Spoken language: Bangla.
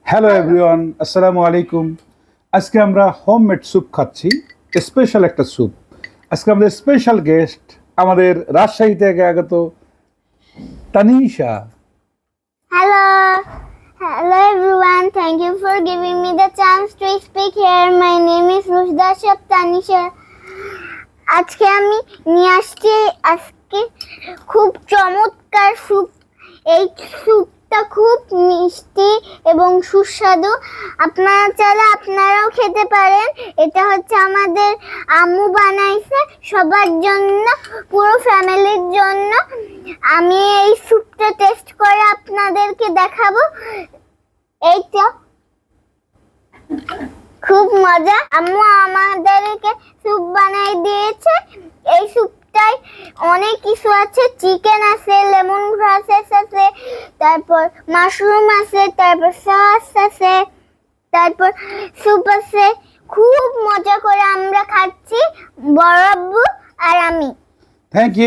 হ্যালো এভরিওয়ান, আসসালামু আলাইকুম। আজকে আমরা হোমমেড স্যুপ খাচ্ছি, স্পেশাল একটা স্যুপ। আজকে আমাদের স্পেশাল গেস্ট আমাদের রাজশাহী থেকে আগত Tanisha. Hello. Hello everyone. Thank you for giving me the chance to speak here. My name is Rushda Shab Tanisha. আজকে আমি নিয়ে আসছি আজকে খুব চমৎকার স্যুপ। এই স্যুপটা খুব মিষ্টি এবং সুস্বাদু। আপনারা চাইলে আপনারাও খেতে পারেন। এটা হচ্ছে আমাদের আম্মু বানাইছে সবার জন্য, পুরো ফ্যামিলির জন্য। আমি এই স্যুপটা টেস্ট করে আপনাদেরকে দেখাবো। এইটা খুব মজা। আম্মু আমাদেরকে স্যুপ বানাই দিয়েছে। এই স্যুপটায় অনেক কিছু আছে, চিকেন আছে, লেমন গ্রাস আছে, তারপর মাশরুম আছে, তারপর সস আছে, তারপর স্যুপ আছে। খুব মজা করে আমরা খাচ্ছি, বড় আব্বু আর আমি। Thank you.